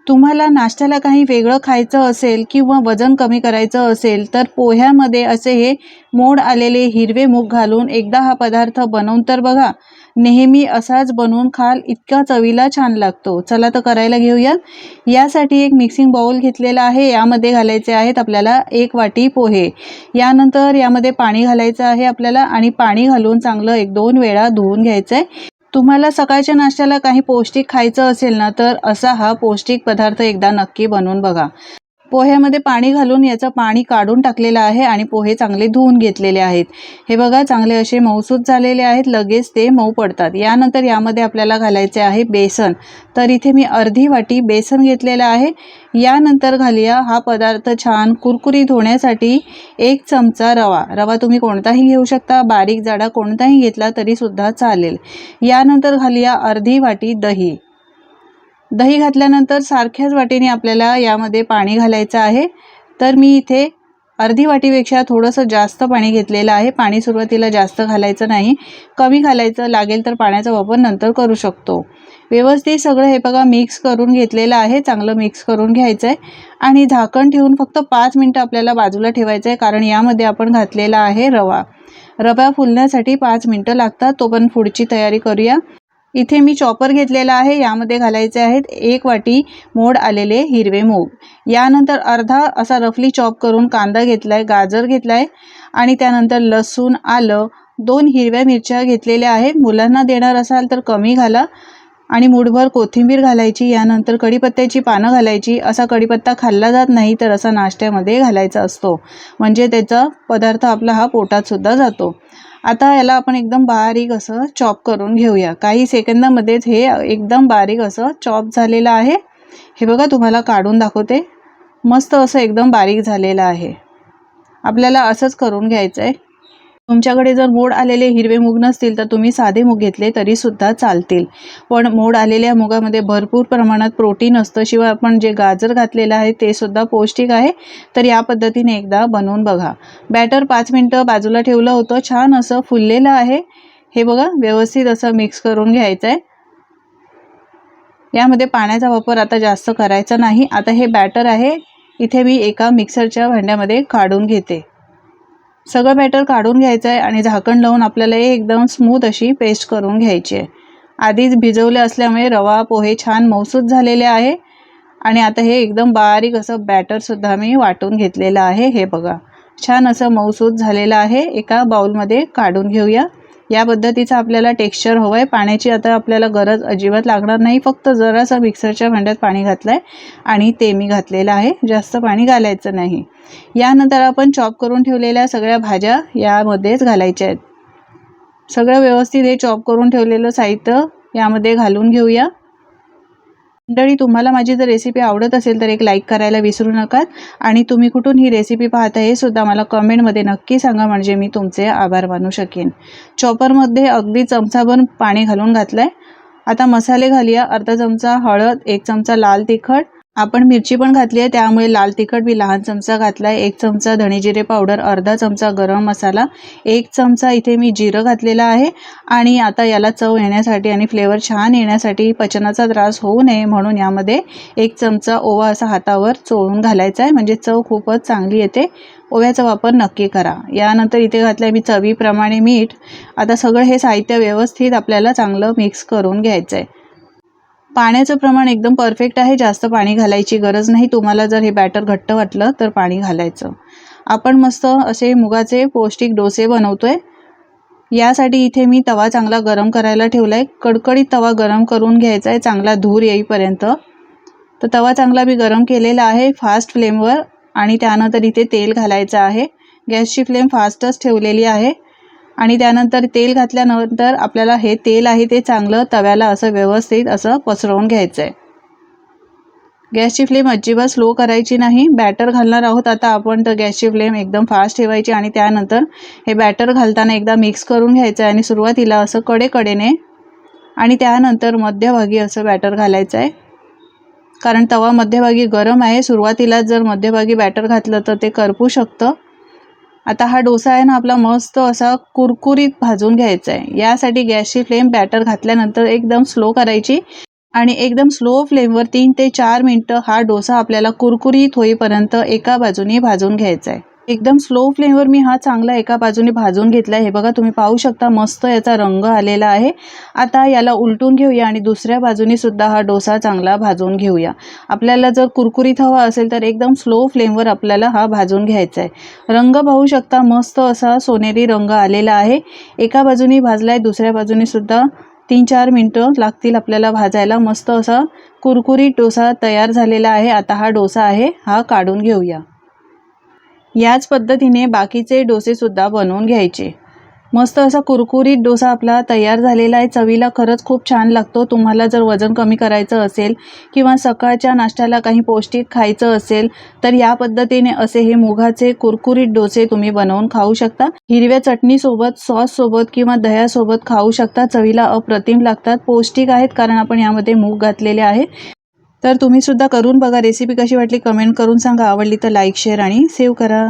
तुम्हाला नाश्त्याला काही वेगळं खायचं असेल किंवा वजन कमी करायचं असेल तर पोह्यामध्ये असे हे मोड आलेले हिरवे मूग घालून एकदा हा पदार्थ बनवून तर बघा. नेहमी असाच बनवून खाल, इतका चवीला छान लागतो. चला तर करायला घेऊया. यासाठी एक मिक्सिंग बाउल घेतलेला आहे. यामध्ये घालायचे आहेत आपल्याला 1 वाटी पोहे. यानंतर यामध्ये पाणी घालायचं आहे आपल्याला आणि पाणी घालून चांगलं 1-2 वेळा धुवून घ्यायचं आहे. तुम्हाला सकाळच्या नाश्त्याला काही पौष्टिक खायचं असेल ना तर असा हा पौष्टिक पदार्थ एकदा नक्की बनवून बघा. पोह्यामध्ये पाणी घालून याचं पाणी काढून टाकलेलं आहे आणि पोहे चांगले धुवून घेतलेले आहेत. हे बघा चांगले असे मऊसूत झालेले आहेत, लगेच ते मऊ पडतात. यानंतर यामध्ये आपल्याला घालायचे आहे बेसन. तर इथे मी अर्धी वाटी बेसन घेतलेलं आहे. यानंतर घालूया हा पदार्थ छान कुरकुरीत होण्यासाठी 1 चमचा रवा. रवा तुम्ही कोणताही घेऊ शकता, बारीक जाडा कोणताही घेतला तरी सुद्धा चालेल. यानंतर घालूया अर्धी वाटी दही. दही घातल्यानंतर सारख्याच वाटीने आपल्याला यामध्ये पाणी घालायचं आहे. तर मी इथे अर्धी वाटीपेक्षा थोडंसं जास्त पाणी घेतलेलं आहे. पाणी सुरुवातीला जास्त घालायचं नाही, कमी घालायचं. लागेल तर पाण्याचा वापर नंतर करू शकतो. व्यवस्थित सगळं हे बघा मिक्स करून घेतलेलं आहे. चांगलं मिक्स करून घ्यायचं आहे आणि झाकण ठेवून फक्त 5 मिनिटं आपल्याला बाजूला ठेवायचं आहे, कारण यामध्ये आपण घातलेला आहे रवा. रवा फुलण्यासाठी 5 मिनिटं लागतात. तो पण पुढची तयारी करूया. इथे मी चॉपर घेतलेला आहे. यामध्ये घालायचे आहेत 1 वाटी मोड आलेले हिरवे मूग. यानंतर अर्धा असा रफली चॉप करून कांदा घेतलाय, गाजर घेतलाय आणि त्यानंतर लसूण, आलं, 2 हिरव्या मिरच्या घेतलेल्या आहेत. मुलांना देणार असाल तर कमी घाला आणि मूठभर कोथिंबीर घालायची. यानंतर कढीपत्त्याची पानं घालायची. असा कढीपत्ता खाल्ला जात नाही तर असा नाश्त्यामध्ये घालायचा असतो, म्हणजे त्याचा पदार्थ आपला हा पोटात सुद्धा जातो. आता याला आपण एकदम बारीक असं चॉप करून घेऊया. काही सेकंदामध्येच हे एकदम बारीक असं चॉप झालेलं आहे. हे बघा तुम्हाला काढून दाखवते. मस्त असं एकदम बारीक झालेलं आहे. आपल्याला असंच करून घ्यायचं आहे. तुमच्याकडे जर मोड आलेले हिरवे मूग नसतील तर तुम्ही साधे मूग घेतले तरी सुद्धा चालतील. पण मोड आलेल्या मुगामध्ये भरपूर प्रमाणात प्रोटीन असतं. शिवाय आपण जे गाजर घातलेलं आहे ते सुद्धा पौष्टिक आहे. तर या पद्धतीने एकदा बनवून बघा. बॅटर 5 मिनिटं बाजूला ठेवलं होतं. छान असं फुललेलं आहे. हे बघा व्यवस्थित असं मिक्स करून घ्यायचं आहे. यामध्ये पाण्याचा वापर आता जास्त करायचा नाही. आता हे बॅटर आहे इथे मी एका मिक्सरच्या भांड्यामध्ये काढून घेते. सगळं बॅटर काढून घ्यायचं आहे आणि झाकण लावून आपल्याला एकदम स्मूथ अशी पेस्ट करून घ्यायची आहे. आधीच भिजवले असल्यामुळे रवा पोहे छान मऊसूत झालेले आहे आणि आता हे एकदम बारीक असं बॅटरसुद्धा मी वाटून घेतलेलं आहे. हे बघा छान असं मऊसूत झालेलं आहे. एका बाउलमध्ये काढून घेऊया. या पद्धतीचं आपल्याला टेक्स्चर हवं आहे. पाण्याची आता आपल्याला गरज अजिबात लागणार नाही. फक्त जरासं मिक्सरच्या भांड्यात पाणी घातलं आहे आणि ते मी घातलेलं आहे. जास्त पाणी घालायचं नाही. यानंतर आपण चॉप करून ठेवलेल्या सगळ्या भाज्या यामध्येच घालायच्या आहेत. सगळं व्यवस्थित हे चॉप करून ठेवलेलं साहित्य यामध्ये घालून घेऊया. मंडळी तुम्हाला माझी जर रेसिपी आवडत असेल तर एक लाईक करायला विसरू नका आणि तुम्ही कुठून ही रेसिपी पाहता हे सुद्धा मला कमेंटमध्ये नक्की सांगा, म्हणजे मी तुमचे आभार मानू शकेन. चॉपरमध्ये अगदी चमचाभर पाणी घालून घातलंय. आता मसाले घालूया. अर्धा चमचा हळद, 1 चमचा लाल तिखट, आपण मिरची पण घातली आहे त्यामुळे लाल तिखट मी लहान चमचा घातलाय, 1 चमचा धणे जिरे पावडर, अर्धा चमचा गरम मसाला, 1 चमचा इथे मी जिरं घातलेला आहे. आणि आता याला चव येण्यासाठी आणि फ्लेवर छान येण्यासाठी, पचनाचा त्रास होऊ नये म्हणून यामध्ये 1 चमचा ओवा असा हातावर चोळून घालायचा आहे, म्हणजे चव खूपच चांगली येते. ओव्याचा वापर नक्की करा. यानंतर इथे घातलंय मी चवीप्रमाणे मीठ. आता सगळं हे साहित्य व्यवस्थित आपल्याला चांगलं मिक्स करून घ्यायचं आहे. पाण्याचं प्रमाण एकदम परफेक्ट आहे. जास्त पाणी घालायची गरज नाही. तुम्हाला जर हे बॅटर घट्ट वाटलं तर पाणी घालायचं. आपण मस्त असे मुगाचे पौष्टिक डोसे बनवतोय. यासाठी इथे मी तवा चांगला गरम करायला ठेवलाय. कडकडीत तवा गरम करून घ्यायचा आहे चांगला धूर येईपर्यंत. तर तवा चांगला मी गरम केलेला आहे फास्ट फ्लेमवर आणि त्यानंतर इथे तेल घालायचं आहे. गॅसची फ्लेम फास्टच ठेवलेली आहे आणि त्यानंतर तेल घातल्यानंतर आपल्याला हे तेल आहे ते चांगलं तव्याला असं व्यवस्थित असं पसरवून घ्यायचं आहे. गॅसची फ्लेम अजिबात स्लो करायची नाही. बॅटर घालणार आहोत आता आपण, तर गॅसची फ्लेम एकदम फास्ट ठेवायची आणि त्यानंतर हे बॅटर घालताना एकदा मिक्स करून घ्यायचं आहे आणि सुरुवातीला असं कडेकडेने आणि त्यानंतर मध्यभागी असं बॅटर घालायचं आहे, कारण तवा मध्यभागी गरम आहे. सुरुवातीला जर मध्यभागी बॅटर घातलं तर ते करपू शकतं. आता हा डोसा आहे ना आपला मस्त असा कुरकुरीत भाजून घ्यायचा आहे. यासाठी गॅसची फ्लेम बॅटर घातल्यानंतर एकदम स्लो करायची आणि एकदम स्लो फ्लेमवर 3 ते 4 मिनिटं हा डोसा आपल्याला कुरकुरीत होईपर्यंत एका बाजूने भाजून घ्यायचा आहे. एकदम स्लो फ्लेमवर मी हा चांगला एका बाजूने भाजून घेतला आहे. हे बघा तुम्ही पाहू शकता मस्त याचा रंग आलेला आहे. आता याला उलटून घेऊया आणि दुसऱ्या बाजूने सुद्धा हा डोसा चांगला भाजून घेऊया. आपल्याला जर कुरकुरीत हवा असेल तर एकदम स्लो फ्लेमवर आपल्याला हा भाजून घ्यायचा आहे. रंग पाहू शकता मस्त असा सोनेरी रंग आलेला आहे. एका बाजूने भाजलाय, दुसऱ्या बाजूने सुद्धा 3-4 मिनिटं लागतील आपल्याला भाजायला. मस्त असा कुरकुरीत डोसा तयार झालेला आहे. आता हा डोसा आहे हा काढून घेऊया. याच पद्धतीने बाकीचे डोसेसुद्धा बनवून घ्यायचे. मस्त असा कुरकुरीत डोसा आपला तयार झालेला आहे. चवीला खरंच खूप छान लागतो. तुम्हाला जर वजन कमी करायचं असेल किंवा सकाळच्या नाश्त्याला काही पौष्टिक खायचं असेल तर या पद्धतीने असे हे मुगाचे कुरकुरीत डोसे तुम्ही बनवून खाऊ शकता. हिरव्या चटणीसोबत, सॉससोबत किंवा दह्यासोबत खाऊ शकता. चवीला अप्रतिम लागतात. पौष्टिक आहेत कारण आपण यामध्ये मूग घातलेले आहे. तर तुम्ही सुद्धा करून बघा. रेसिपी कशी वाटली कमेंट करून सांगा. आवडली तर लाईक, शेअर आणि सेव्ह करा.